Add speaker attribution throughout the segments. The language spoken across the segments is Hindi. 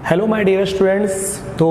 Speaker 1: Hello my dear students. तो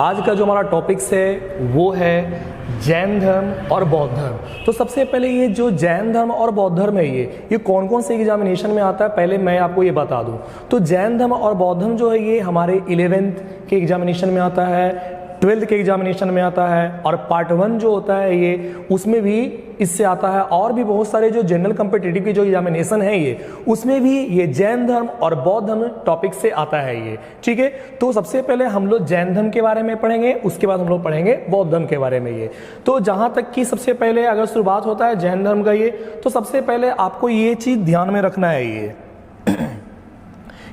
Speaker 1: आज का जो हमारा टॉपिक्स है वो है जैन धर्म और बौद्ध धर्म। तो सबसे पहले ये जो जैन धर्म और बौद्ध धर्म है ये कौन कौन से एग्जामिनेशन में आता है पहले मैं आपको ये बता दूं। तो जैन धर्म और बौद्ध धर्म जो है ये हमारे 11th के एग्जामिनेशन में आता है, 12th के एग्जामिनेशन में आता है और पार्ट 1 जो होता है ये उसमें भी इससे आता है। और भी बहुत सारे जो जनरल कॉम्पिटिटिव की जो एग्जामिनेशन है ये उसमें भी ये जैन धर्म और बौद्ध धर्म टॉपिक से आता है ये, ठीक है। तो सबसे पहले हम लोग जैन धर्म के बारे में पढ़ेंगे, उसके बाद हम लोग पढ़ेंगे बौद्ध धर्म के बारे में ये। तो जहां तक कि सबसे पहले अगर शुरुआत होता है जैन धर्म का ये, तो सबसे पहले आपको ये चीज ध्यान में रखना है ये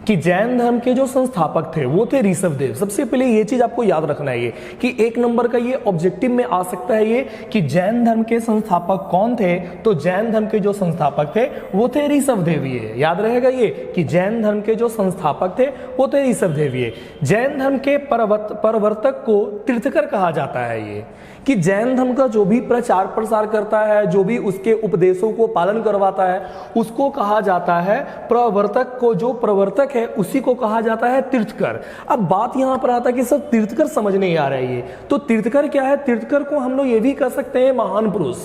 Speaker 1: कि जैन धर्म के जो संस्थापक थे वो थे ऋषभदेव। सबसे पहले ये चीज आपको याद रखना है ये कि 1 नंबर का ये ऑब्जेक्टिव में आ सकता है ये कि जैन धर्म के संस्थापक कौन थे। तो जैन धर्म के जो संस्थापक थे वो थे ऋषभदेव। ये याद रहेगा ये कि जैन धर्म के जो संस्थापक थे वो थे ऋषभदेव। ये जैन धर्म के प्रवर्तक को तीर्थकर कहा जाता है ये कि जैन धर्म का जो भी प्रचार प्रसार करता है, जो भी उसके उपदेशों को पालन करवाता है उसको कहा जाता है प्रवर्तक को। जो प्रवर्तक है उसी को कहा जाता है तीर्थकर। अब बात यहां पर आता है कि सब तीर्थकर समझ नहीं आ रहा है ये। तो तीर्थकर क्या है? तीर्थकर को हम लोग ये भी कह सकते हैं महान पुरुष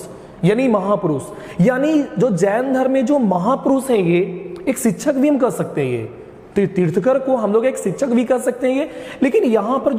Speaker 1: यानी महापुरुष। यानी जो जैन धर्म में जो महापुरुष है ये एक शिक्षक भी हम कह सकते हैं ये। तो तीर्थकर को हम लोग एक शिक्षक भी कह सकते हैं ये। लेकिन यहां पर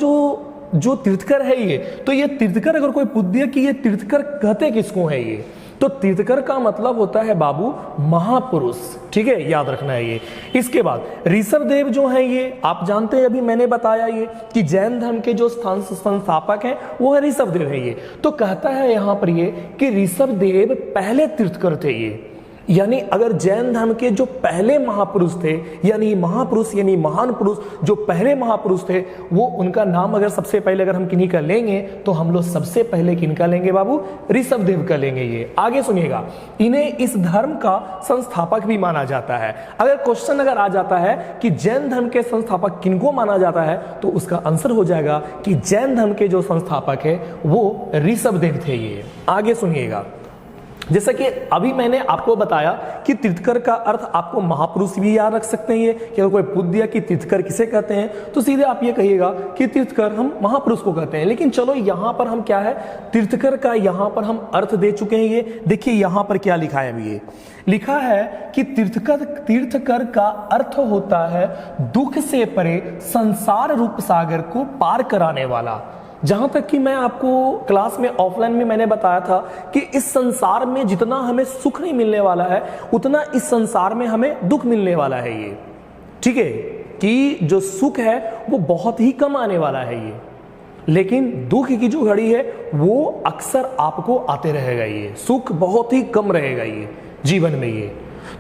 Speaker 1: जो तीर्थकर है ये, तो ये तीर्थकर अगर कोई पूछ दिया कि ये तीर्थकर कहते किसको है ये, तो तीर्थकर का मतलब होता है बाबू महापुरुष, ठीक है, याद रखना है ये। इसके बाद ऋषभदेव जो है ये आप जानते हैं, अभी मैंने बताया ये कि जैन धर्म के जो संस्थापक हैं वो है ऋषभदेव है ये। तो कहता है यहां पर ये कि ऋषभदेव पहले तीर्थकर थे ये। यानी अगर जैन धर्म के जो पहले महापुरुष थे यानी महापुरुष यानी महान पुरुष जो पहले महापुरुष थे वो उनका नाम अगर सबसे पहले अगर हम किन्हीं का लेंगे तो हम लोग सबसे पहले किनका लेंगे बाबू? ऋषभदेव का लेंगे ये। आगे सुनिएगा, इन्हें इस धर्म का संस्थापक भी माना जाता है। अगर क्वेश्चन अगर आ जाता है कि जैन धर्म के संस्थापक किनको माना जाता है तो उसका आंसर हो जाएगा कि जैन धर्म के जो संस्थापक है वो ऋषभदेव थे ये। आगे सुनिएगा, जैसा कि अभी मैंने आपको बताया कि तीर्थकर का अर्थ आपको महापुरुष भी याद रख सकते हैं ये कि अगर कोई पूछ दिया कि तीर्थकर किसे कहते हैं तो सीधे आप ये कहिएगा कि तीर्थकर हम महापुरुष को कहते हैं। लेकिन चलो यहां पर हम क्या है, तीर्थकर का यहां पर हम अर्थ दे चुके हैं ये। देखिए यहां पर क्या लिखा है, अभी ये लिखा है कि तीर्थकर का अर्थ होता है दुख से परे संसार रूप सागर को पार कराने वाला। जहां तक कि मैं आपको क्लास में ऑफलाइन में मैंने बताया था कि इस संसार में जितना हमें सुख नहीं मिलने वाला है उतना इस संसार में हमें दुख मिलने वाला है ये, ठीक है, कि जो सुख है वो बहुत ही कम आने वाला है ये। लेकिन दुख की जो घड़ी है वो अक्सर आपको आते रहेगा ये, सुख बहुत ही कम रहेगा ये जीवन में ये।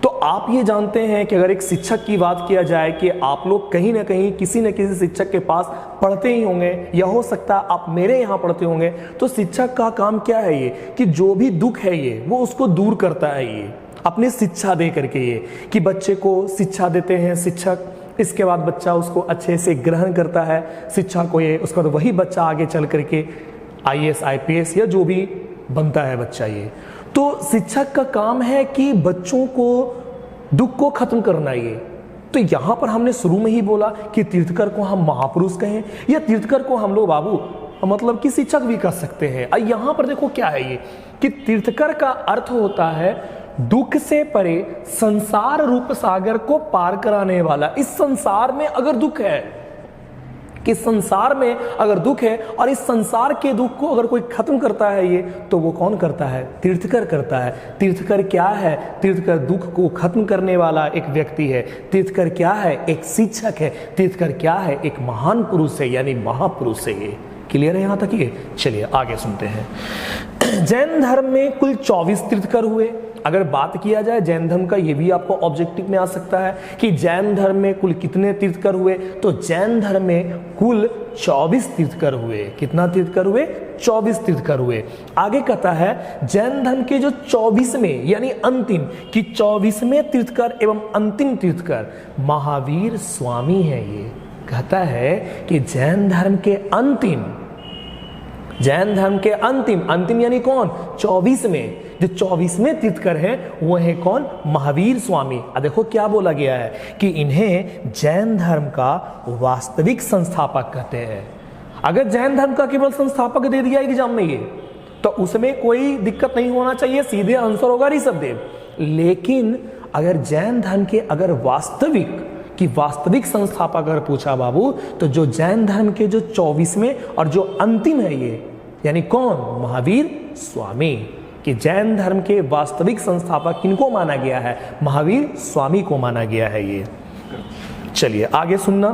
Speaker 1: तो आप ये जानते हैं कि अगर एक शिक्षक की बात किया जाए कि आप लोग कहीं ना कहीं किसी न किसी शिक्षक के पास पढ़ते ही होंगे या हो सकता है आप मेरे यहाँ पढ़ते होंगे। तो शिक्षक का काम क्या है ये कि जो भी दुख है ये वो उसको दूर करता है ये अपनी शिक्षा दे करके ये, कि बच्चे को शिक्षा देते हैं शिक्षक, इसके बाद बच्चा उसको अच्छे से ग्रहण करता है शिक्षा को ये, उसके बाद वही बच्चा आगे चल करके IAS IPS या जो भी बनता है बच्चा ये। तो शिक्षक का काम है कि बच्चों को दुख को खत्म करना ये। तो यहां पर हमने शुरू में ही बोला कि तीर्थकर को हम महापुरुष कहें या तीर्थकर को हम लोग बाबू मतलब कि शिक्षक भी कह सकते हैं। और यहां पर देखो क्या है ये कि तीर्थकर का अर्थ होता है दुख से परे संसार रूप सागर को पार कराने वाला। इस संसार में अगर दुख है कि संसार में अगर दुख है और इस संसार के दुख को अगर कोई खत्म करता है ये तो वो कौन करता है? तीर्थकर करता है। तीर्थकर क्या है? तीर्थकर दुख को खत्म करने वाला एक व्यक्ति है। तीर्थकर क्या है? एक शिक्षक है। तीर्थकर क्या है? एक महान पुरुष है यानी महापुरुष है ये। क्लियर है यहां तक ये? चलिए आगे सुनते हैं। जैन धर्म में कुल 24 तीर्थकर हुए। अगर बात किया जाए जैन धर्म का, ये भी आपको ऑब्जेक्टिव में आ सकता है कि जैन धर्म में कुल कितने तीर्थकर हुए। तो जैन धर्म में कुल 24 तीर्थकर हुए। कितना तीर्थकर हुए? 24 तीर्थकर हुए। आगे कहता है जैन धर्म के जो 24वें यानी अंतिम कि 24वें तीर्थकर एवं अंतिम तीर्थकर महावीर स्वामी है ये। कहता है कि जैन धर्म के अंतिम जैन धर्म के अंतिम यानी कौन, 24वें, जो 24वें तीर्थकर हैं वो है कौन, महावीर स्वामी। देखो क्या बोला गया है कि इन्हें जैन धर्म का वास्तविक संस्थापक कहते हैं। अगर जैन धर्म का केवल संस्थापक दे दिया एग्जाम में ये, तो उसमें कोई दिक्कत नहीं होना चाहिए, सीधे आंसर होगा ऋषभदेव। लेकिन अगर जैन धर्म के अगर वास्तविक संस्थापक अगर पूछा बाबू, तो जो जैन धर्म के जो 24वें और जो अंतिम है ये, यानी कौन, महावीर स्वामी, कि जैन धर्म के वास्तविक संस्थापक किनको माना गया है, महावीर स्वामी को माना गया है ये। चलिए आगे सुनना।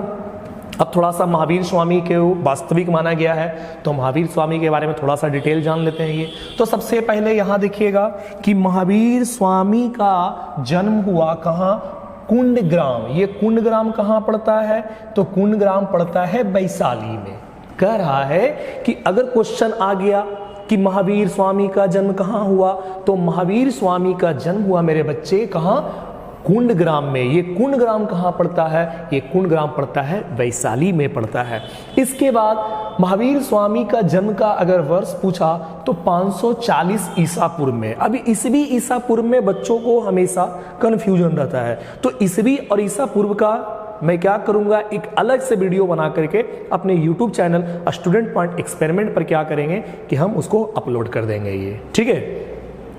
Speaker 1: अब थोड़ा सा महावीर स्वामी के वास्तविक माना गया है, तो महावीर स्वामी के बारे में थोड़ा सा डिटेल जान लेते हैं ये। तो सबसे पहले यहाँ देखिएगा कि महावीर स्वामी का जन्म हुआ कहाँ, कुंडग्राम। ये कुंडग्राम कहाँ पड़ता है, तो कुंडग्राम पड़ता है वैशाली में। कह रहा है कि अगर क्वेश्चन आ गया कि महावीर स्वामी का जन्म कहाँ हुआ, तो महावीर स्वामी का जन्म हुआ मेरे बच्चे कहाँ, कुंडग्राम में। ये कुंडग्राम कहाँ पड़ता है, ये कुंडग्राम पड़ता है वैशाली में पड़ता है। इसके बाद महावीर स्वामी का जन्म का अगर वर्ष पूछा तो 540 ईसा पूर्व में। अभी ईसवी ईसा पूर्व में बच्चों को हमेशा कंफ्यूजन रहता है, तो ईसवी और ईसा पूर्व का मैं क्या करूंगा, एक अलग से वीडियो बना करके अपने YouTube channel student point experiment पर क्या करेंगे कि हम उसको अपलोड कर देंगे ये, ठीक है।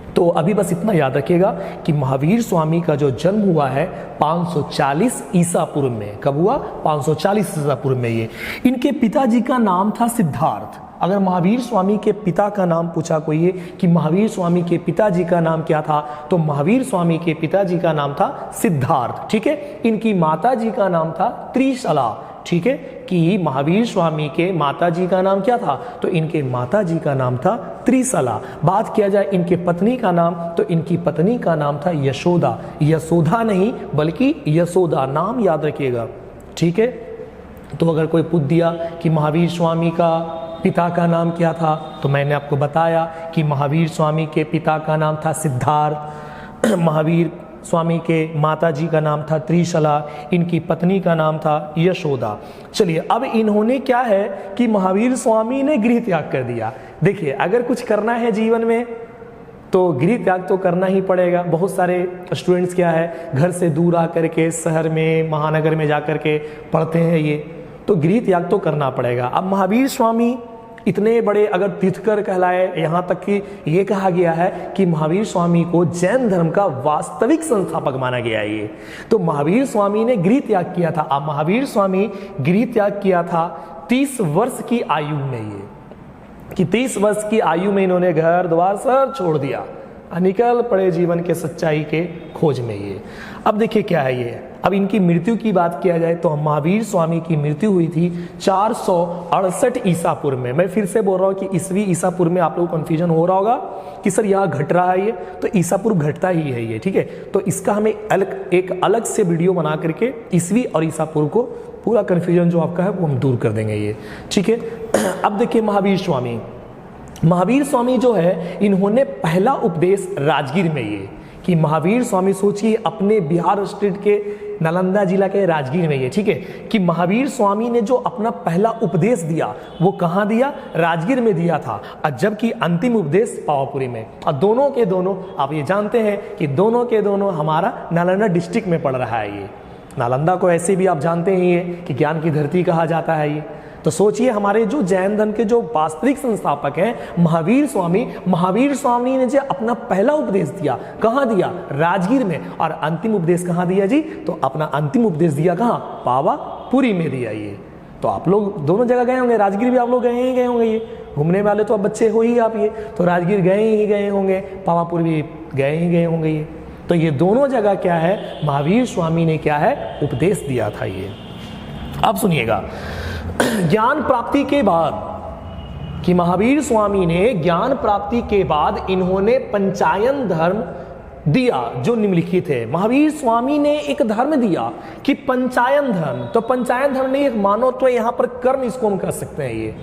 Speaker 1: तो अभी बस इतना याद रखिएगा कि महावीर स्वामी का जो जन्म हुआ है 540 ईसा पूर्व में। कब हुआ, 540 ईसा पूर्व में ये। इनके पिताजी का नाम था सिद्धार्थ। अगर महावीर स्वामी के पिता का नाम पूछा कोई है कि महावीर स्वामी के पिताजी का नाम क्या था, तो महावीर स्वामी के पिताजी का नाम था सिद्धार्थ, ठीक है। इनकी माताजी का नाम था त्रिशला, ठीक है, कि महावीर स्वामी के माताजी का नाम क्या था, तो इनके माताजी का नाम था त्रिशला। बात किया जाए इनके पत्नी का नाम, तो इनकी पत्नी का नाम था यशोदा। यशोदा नहीं बल्कि यशोदा, नाम याद रखिएगा, ठीक है। तो अगर कोई पूछ दिया कि महावीर स्वामी का पिता का नाम क्या था, तो मैंने आपको बताया कि महावीर स्वामी के पिता का नाम था सिद्धार्थ, महावीर स्वामी के माताजी का नाम था त्रिशला, इनकी पत्नी का नाम था यशोदा। चलिए अब इन्होंने क्या है कि महावीर स्वामी ने गृह त्याग कर दिया। देखिए अगर कुछ करना है जीवन में तो गृह त्याग तो करना ही पड़ेगा। बहुत सारे स्टूडेंट्स क्या है घर से दूर आकर के शहर में महानगर में जाकर के पढ़ते हैं ये, तो गृह त्याग तो करना पड़ेगा। अब महावीर स्वामी इतने बड़े अगर तीर्थकर कहलाए, यहाँ तक कि ये कहा गया है कि महावीर स्वामी को जैन धर्म का वास्तविक संस्थापक माना गया है ये। तो महावीर स्वामी ने गृह त्याग किया था। अब महावीर स्वामी गृह त्याग किया था 30 वर्ष की आयु में ये, कि 30 वर्ष की आयु में इन्होंने घर द्वार सब छोड़ दिया, निकल पड़े जीवन के सच्चाई के खोज में ये। अब देखिए क्या है ये। अब इनकी मृत्यु की बात किया जाए तो महावीर स्वामी की मृत्यु हुई थी 468 ईसा पूर्व में। मैं फिर से बोल रहा हूँ कि ईसवी ईसा पूर्व में आप लोगों को कंफ्यूजन हो रहा होगा कि सर यहाँ घट रहा है ये, तो ईसा पूर्व घटता ही है ये, ठीक है। तो इसका हमें एक अलग से वीडियो बना करके ईसवी और ईसा पूर्व को पूरा कंफ्यूजन जो आपका है वो हम दूर कर देंगे ये, ठीक है। अब देखिए महावीर स्वामी जो है इन्होंने पहला उपदेश राजगीर में ये, कि महावीर स्वामी सोचिए अपने बिहार स्टेट के नालंदा जिला के राजगीर में ये, ठीक है, कि महावीर स्वामी ने जो अपना पहला उपदेश दिया वो कहाँ दिया, राजगीर में दिया था, और जबकि अंतिम उपदेश पावापुरी में। और दोनों के दोनों आप ये जानते हैं कि दोनों के दोनों हमारा नालंदा डिस्ट्रिक्ट में पड़ रहा है ये। नालंदा को ऐसे भी आप जानते ही हैं कि ज्ञान की धरती कहा जाता है ये। तो सोचिए हमारे जो जैन धर्म के जो वास्तविक संस्थापक हैं महावीर स्वामी ने जो अपना पहला उपदेश दिया कहाँ दिया, राजगीर में, और अंतिम उपदेश कहाँ दिया जी, तो अपना अंतिम उपदेश दिया कहाँ, पावापुरी में दिया ये। तो आप लोग दोनों जगह गए होंगे, राजगीर भी आप लोग गए होंगे ये, घूमने वाले तो अब बच्चे हो ही आप ये, तो राजगीर गए होंगे, पावापुर भी गए होंगे ये। तो ये दोनों जगह क्या है, महावीर स्वामी ने क्या है, उपदेश दिया था ये। अब सुनिएगा, ज्ञान प्राप्ति के बाद, कि महावीर स्वामी ने ज्ञान प्राप्ति के बाद इन्होंने पंचायन धर्म दिया जो निम्नलिखित है। महावीर स्वामी ने एक धर्म दिया कि पंचायन धर्म। तो पंचायन धर्म नहीं, एक मानो तो यहाँ पर कर्म इसको हम कह सकते हैं ये,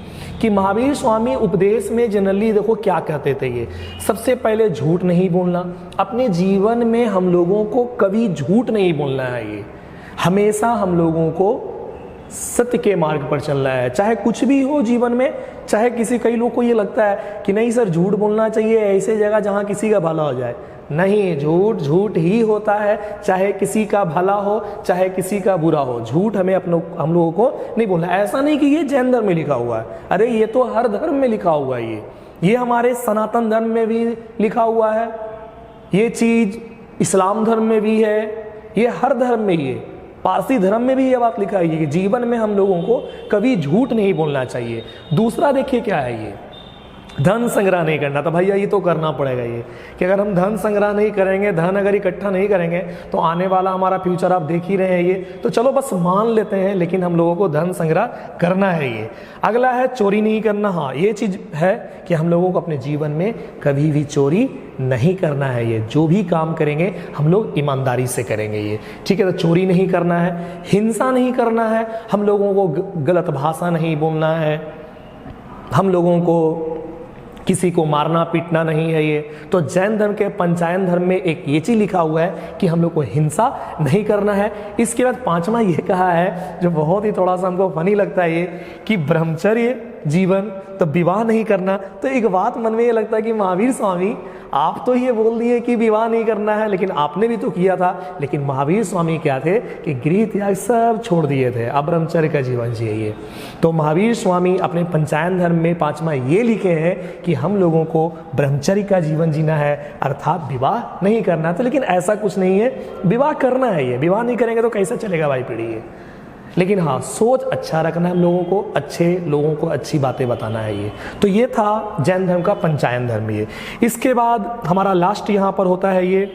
Speaker 1: कि महावीर स्वामी उपदेश में जनरली देखो क्या कहते थे ये, सबसे पहले झूठ नहीं बोलना। अपने जीवन में हम लोगों को कभी झूठ नहीं बोलना है ये, हमेशा हम लोगों को सत्य के मार्ग पर चल रहा है, चाहे कुछ भी हो जीवन में। चाहे कई लोग को ये लगता है कि नहीं सर झूठ बोलना चाहिए ऐसे जगह जहां किसी का भला हो जाए। नहीं, झूठ झूठ ही होता है, चाहे किसी का भला हो चाहे किसी का बुरा हो। झूठ हम लोगों को नहीं बोलना। ऐसा नहीं कि ये जैन धर्म में लिखा हुआ है, अरे ये तो हर धर्म में लिखा हुआ है। ये हमारे सनातन धर्म में भी लिखा हुआ है, ये चीज इस्लाम धर्म में भी है, ये हर धर्म में ही है। पारसी धर्म में भी ये बात लिखा है कि जीवन में हम लोगों को कभी झूठ नहीं बोलना चाहिए। दूसरा देखिए क्या है, ये धन संग्रह नहीं करना। तो भैया ये तो करना पड़ेगा ये कि अगर हम धन संग्रह नहीं करेंगे, धन अगर इकट्ठा नहीं करेंगे तो आने वाला हमारा फ्यूचर आप देख ही रहे हैं। ये तो चलो बस मान लेते हैं, लेकिन हम लोगों को धन संग्रह करना है। ये अगला है चोरी नहीं करना। हाँ, ये चीज है कि हम लोगों को अपने जीवन में कभी भी चोरी नहीं करना है। ये जो भी काम करेंगे हम लोग ईमानदारी से करेंगे। ये ठीक है, तो चोरी नहीं करना है, हिंसा नहीं करना है, हम लोगों को गलत भाषा नहीं बोलना है, हम लोगों को किसी को मारना पीटना नहीं है। ये तो जैन धर्म के पंचायन धर्म में एक ये चीज लिखा हुआ है कि हम लोग को हिंसा नहीं करना है। इसके बाद पांचवा ये कहा है जो बहुत ही थोड़ा सा हमको फनी लगता है, ये कि ब्रह्मचर्य जीवन, तो विवाह नहीं करना। तो एक बात मन में ये लगता है कि महावीर स्वामी आप तो ये बोल दिए कि विवाह नहीं करना है, लेकिन आपने भी तो किया था। लेकिन महावीर स्वामी क्या थे कि गृह त्याग सब छोड़ दिए थे, अब ब्रह्मचर्य का जीवन जिए। तो महावीर स्वामी अपने पंचायन धर्म में पांचवा ये लिखे हैं कि हम लोगों को ब्रह्मचर्य का जीवन जीना है, अर्थात विवाह नहीं करना। तो लेकिन ऐसा कुछ नहीं है, विवाह करना है। ये विवाह नहीं करेंगे तो कैसे चलेगा भाई पीढ़ी ये। लेकिन हाँ, सोच अच्छा रखना है, हम लोगों को अच्छे लोगों को अच्छी बातें बताना है। ये तो ये था जैन धर्म का पंचायन धर्म। ये इसके बाद हमारा लास्ट यहाँ पर होता है ये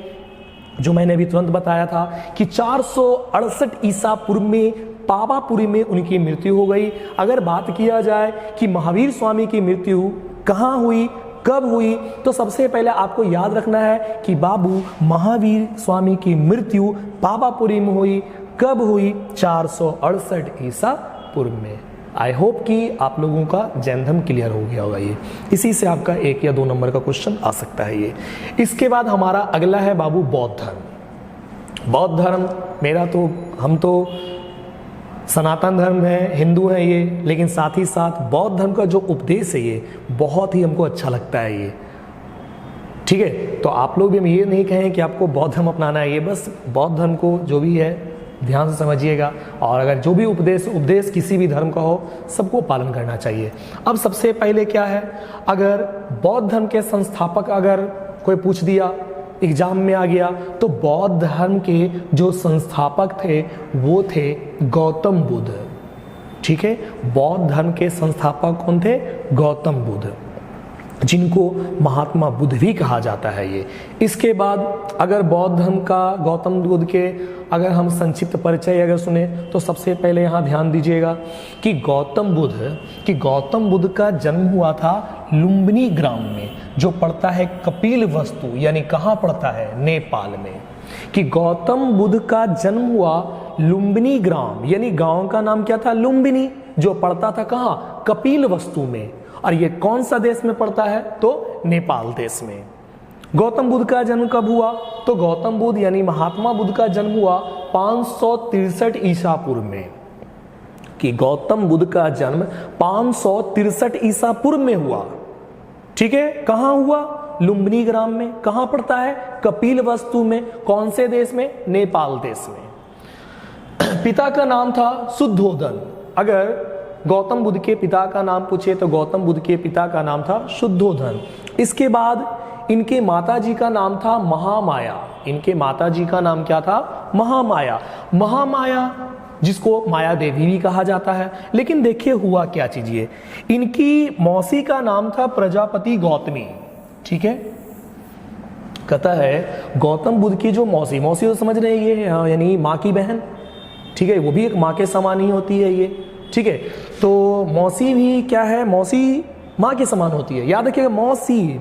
Speaker 1: जो मैंने अभी तुरंत बताया था कि 468 ईसा पूर्व में पावापुरी में उनकी मृत्यु हो गई। अगर बात किया जाए कि महावीर स्वामी की मृत्यु कहाँ हुई, कब हुई, तो सबसे पहले आपको याद रखना है कि बाबू महावीर स्वामी की मृत्यु पावापुरी में हुई। कब हुई? 468 ईसा पूर्व में। आई होप कि आप लोगों का जैन धर्म क्लियर हो गया होगा। ये इसी से आपका 1 या 2 नंबर का क्वेश्चन आ सकता है। ये इसके बाद हमारा अगला है बाबू बौद्ध धर्म। बौद्ध धर्म हम तो सनातन धर्म है, हिंदू है ये, लेकिन साथ ही साथ बौद्ध धर्म का जो उपदेश है ये बहुत ही हमको अच्छा लगता है। ये ठीक है, तो आप लोग भी हम ये नहीं कहें कि आपको बौद्ध धर्म अपनाना है। ये बस बौद्ध धर्म को जो भी है ध्यान से समझिएगा, और अगर जो भी उपदेश किसी भी धर्म का हो सबको पालन करना चाहिए। अब सबसे पहले क्या है, अगर बौद्ध धर्म के संस्थापक अगर कोई पूछ दिया, एग्जाम में आ गया, तो बौद्ध धर्म के जो संस्थापक थे वो थे गौतम बुद्ध। ठीक है, बौद्ध धर्म के संस्थापक कौन थे? गौतम बुद्ध, जिनको महात्मा बुद्ध भी कहा जाता है। ये इसके बाद अगर बौद्ध धर्म का गौतम बुद्ध के अगर हम संक्षिप्त परिचय अगर सुने तो सबसे पहले यहाँ ध्यान दीजिएगा कि गौतम बुद्ध का जन्म हुआ था लुम्बिनी ग्राम में, जो पड़ता है कपिल वस्तु, यानी कहाँ पड़ता है? नेपाल में। कि गौतम बुद्ध का जन्म हुआ लुम्बिनी ग्राम, यानी गांव का नाम क्या था? लुम्बिनी, जो पड़ता था कहाँ? कपिल वस्तु में। और ये कौन सा देश में पड़ता है? तो नेपाल देश में। गौतम बुद्ध का जन्म कब हुआ? तो गौतम बुद्ध यानी महात्मा बुद्ध का जन्म हुआ 563 ईसा पूर्व में। कि गौतम बुद्ध का जन्म 563 ईसा पूर्व में हुआ। ठीक है, कहां हुआ? लुम्बिनी ग्राम में। कहां पड़ता है? कपिल वस्तु में। कौन से देश में? नेपाल देश में। पिता का नाम था शुद्धोधन। अगर गौतम बुद्ध के पिता का नाम पूछे तो गौतम बुद्ध के पिता का नाम था शुद्धोधन। इसके बाद इनके माताजी का नाम था महामाया। इनके माताजी का नाम क्या था? महामाया। महामाया जिसको माया देवी भी कहा जाता है। लेकिन देखिए हुआ क्या चीज, ये इनकी मौसी का नाम था प्रजापति गौतमी। ठीक है, कहता है गौतम बुद्ध की जो मौसी तो समझ रहे हैं ये यानी माँ की बहन। ठीक है, वो भी एक माँ के समान ही होती है ये। ठीक है, तो मौसी भी क्या है? मौसी माँ के समान होती है। याद रखिएगा, मौसी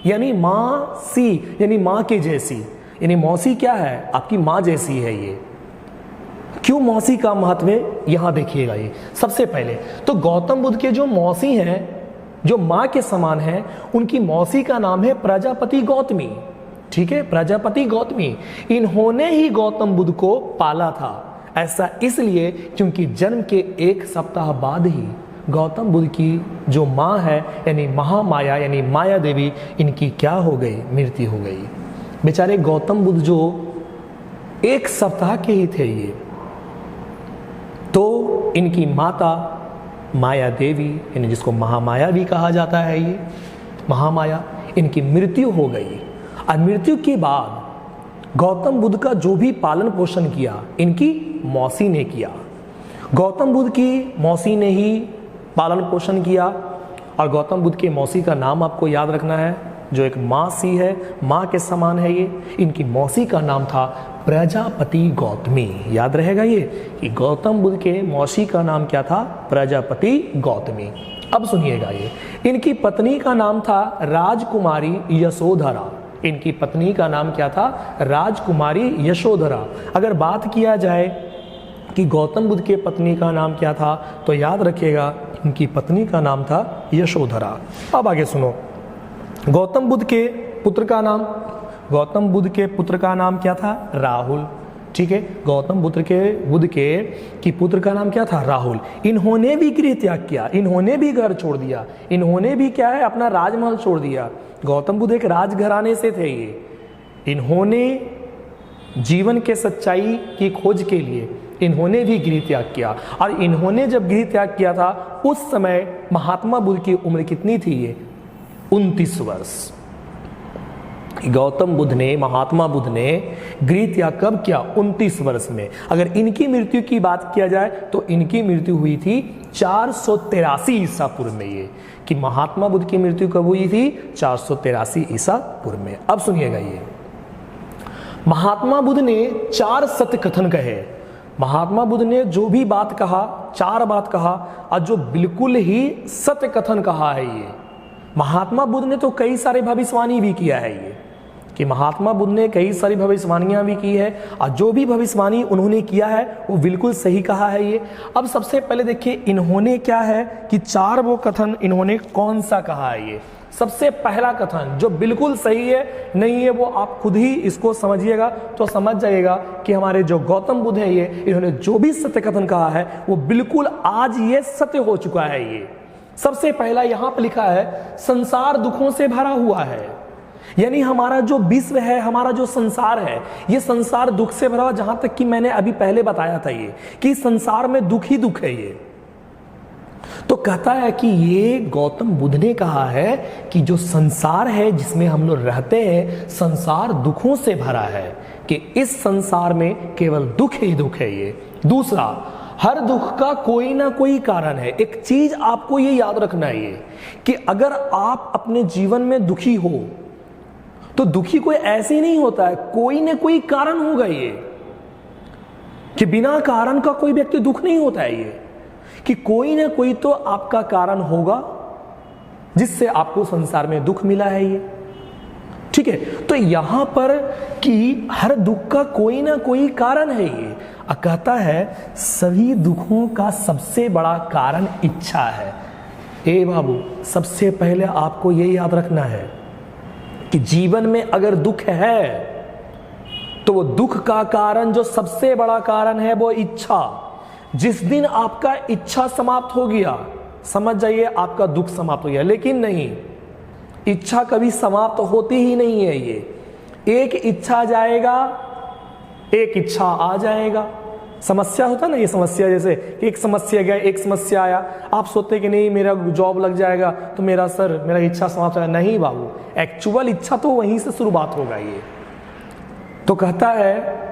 Speaker 1: यानी मासी यानी माँ के जैसी, यानी मौसी क्या है? आपकी माँ जैसी है ये। क्यों मौसी का महत्व है यहां देखिएगा। ये सबसे पहले तो गौतम बुद्ध के जो मौसी हैं, जो माँ के समान हैं, उनकी मौसी का नाम है प्रजापति गौतमी। ठीक है, प्रजापति गौतमी। इन्होंने ही गौतम बुद्ध को पाला था। ऐसा इसलिए क्योंकि जन्म के 1 सप्ताह बाद ही गौतम बुद्ध की जो माँ है यानी महामाया यानी माया देवी, इनकी क्या हो गई, मृत्यु हो गई। बेचारे गौतम बुद्ध जो 1 सप्ताह के ही थे ये, तो इनकी माता माया देवी यानी जिसको महामाया भी कहा जाता है, ये महामाया, इनकी मृत्यु हो गई। और मृत्यु के बाद गौतम बुद्ध का जो भी पालन पोषण किया इनकी मौसी ने किया। गौतम बुद्ध की मौसी ने ही पालन पोषण किया। और गौतम बुद्ध के मौसी का नाम आपको याद रखना है, जो एक माँ सी है, माँ के समान है ये। इनकी मौसी का नाम था प्रजापति गौतमी। याद रहेगा ये कि गौतम बुद्ध के मौसी का नाम क्या था, प्रजापति गौतमी। अब सुनिएगा ये, इनकी पत्नी का नाम था राजकुमारी यशोधरा। इनकी पत्नी का नाम क्या था, राजकुमारी यशोधरा। अगर बात किया जाए कि गौतम बुद्ध के पत्नी का नाम क्या था, तो याद रखिएगा इनकी पत्नी का नाम था यशोधरा। अब आगे सुनो, गौतम बुद्ध के पुत्र का नाम, गौतम बुद्ध के पुत्र का नाम क्या था, राहुल। ठीक है, गौतम बुद्ध के पुत्र का नाम क्या था, राहुल। इन्होंने भी गृह त्याग किया, इन्होंने भी घर छोड़ दिया, इन्होंने भी क्या है अपना राजमहल छोड़ दिया। गौतम बुद्ध एक राजघराने से थे ये। इन्होंने जीवन के सच्चाई की खोज के लिए इन्होंने भी गृह त्याग किया। और इन्होंने जब गृह त्याग किया था उस समय महात्मा बुद्ध की उम्र कितनी थी, ये 29 वर्ष। गौतम बुद्ध ने, महात्मा बुद्ध ने गृह त्याग कब किया, 29 वर्ष में। अगर इनकी मृत्यु की बात किया जाए तो इनकी मृत्यु हुई थी 483 ईसा पूर्व में। ये कि महात्मा बुद्ध की मृत्यु कब हुई थी, 483 ईसा पूर्व में। अब सुनिएगा, ये महात्मा बुद्ध ने 4 सत्य कथन कहे। महात्मा बुद्ध ने जो भी बात कहा, 4 बात कहा, और जो बिल्कुल ही सत्य कथन कहा है ये। महात्मा बुद्ध ने तो कई सारे भविष्यवाणी भी किया है ये, कि महात्मा बुद्ध ने कई सारी भविष्यवाणियां भी की है, और जो भी भविष्यवाणी उन्होंने किया है वो बिल्कुल सही कहा है ये। अब सबसे पहले देखिए इन्होंने क्या है कि 4 वो कथन इन्होंने कौन सा कहा है ये। सबसे पहला कथन जो बिल्कुल सही है नहीं है वो आप खुद ही इसको समझिएगा तो समझ जाइएगा कि हमारे जो गौतम बुद्ध है ये, इन्होंने जो भी सत्य कथन कहा है वो बिल्कुल आज ये सत्य हो चुका है ये। सबसे पहला यहां पर लिखा है संसार दुखों से भरा हुआ है, यानी हमारा जो विश्व है, हमारा जो संसार है, ये संसार दुख से भरा हुआ। जहां तक कि मैंने अभी पहले बताया था ये कि संसार में दुख ही दुख है ये। तो कहता है कि ये गौतम बुद्ध ने कहा है कि जो संसार है जिसमें हम लोग रहते हैं, संसार दुखों से भरा है, कि इस संसार में केवल दुख ही दुख है ये। दूसरा, हर दुख का कोई ना कोई कारण है। एक चीज आपको ये याद रखना है ये कि अगर आप अपने जीवन में दुखी हो तो दुखी कोई ऐसे ही नहीं होता है, कोई ना कोई कारण होगा ये, कि बिना कारण का कोई व्यक्ति दुख नहीं होता है ये, कि कोई ना कोई तो आपका कारण होगा जिससे आपको संसार में दुख मिला है ये। ठीक है, तो यहां पर कि हर दुख का कोई ना कोई कारण है ये। कहता है सभी दुखों का सबसे बड़ा कारण इच्छा है। ए बाबू, सबसे पहले आपको ये याद रखना है कि जीवन में अगर दुख है तो वो दुख का कारण जो सबसे बड़ा कारण है वो इच्छा। जिस दिन आपका इच्छा समाप्त हो गया, समझ जाइए आपका दुख समाप्त हो गया। लेकिन नहीं, इच्छा कभी समाप्त होती ही नहीं है ये। एक इच्छा जाएगा, एक इच्छा आ जाएगा। समस्या होता ना, ये समस्या जैसे एक समस्या गया, एक समस्या आया, आप सोचते कि नहीं मेरा जॉब लग जाएगा तो मेरा इच्छा समाप्त होगा। नहीं बाबू, एक्चुअल इच्छा तो वहीं से शुरुआत होगा ये। तो कहता है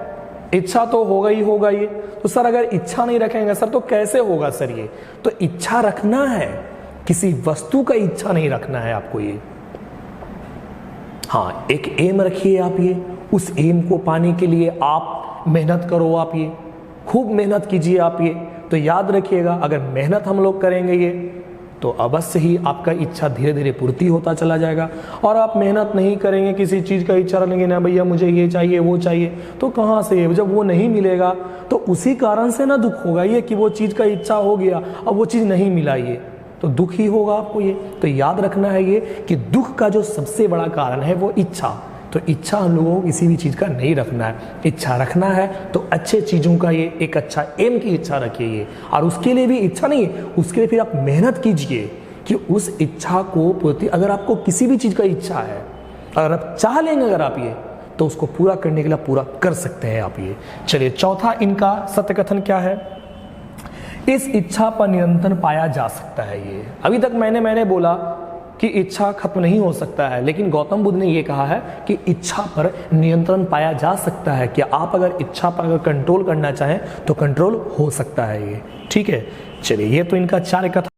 Speaker 1: इच्छा तो होगा ही होगा ये। तो सर अगर इच्छा नहीं रखेंगे सर तो कैसे होगा सर ये? तो इच्छा रखना है, किसी वस्तु का इच्छा नहीं रखना है आपको ये। हाँ, एक एम रखिए आप ये, उस एम को पाने के लिए आप मेहनत करो, आप ये खूब मेहनत कीजिए आप ये। तो याद रखिएगा अगर मेहनत हम लोग करेंगे ये तो अवश्य ही आपका इच्छा धीरे धीरे पूर्ति होता चला जाएगा। और आप मेहनत नहीं करेंगे, किसी चीज़ का इच्छा रखेंगे ना भैया मुझे ये चाहिए वो चाहिए, तो कहाँ से, जब वो नहीं मिलेगा तो उसी कारण से ना दुख होगा ये कि वो चीज़ का इच्छा हो गया अब वो चीज़ नहीं मिला ये, तो दुख ही होगा आपको ये। तो याद रखना है ये कि दुख का जो सबसे बड़ा कारण है वो इच्छा। तो इच्छा हम लोगों को किसी भी चीज़ का नहीं रखना है। इच्छा रखना है तो अच्छे चीज़ों का ये एक अच्छा एम की इच्छा रखिए, और उसके लिए भी इच्छा नहीं, उसके लिए फिर आप मेहनत कीजिए कि उस इच्छा को पूर्ति, अगर आपको किसी भी चीज़ का इच्छा है, अगर आप चाह लेंगे अगर आप ये, तो उसको पूरा करने के लिए पूरा कर सकते हैं आप ये। चलिए चौथा इनका सत्य कथन क्या है, इस इच्छा पर नियंत्रण पाया जा सकता है। ये अभी तक मैंने बोला कि इच्छा खत्म नहीं हो सकता है, लेकिन गौतम बुद्ध ने ये कहा है कि इच्छा पर नियंत्रण पाया जा सकता है, कि आप अगर इच्छा पर अगर कंट्रोल करना चाहें तो कंट्रोल हो सकता है ये। ठीक है, चलिए ये तो इनका 4 कथन।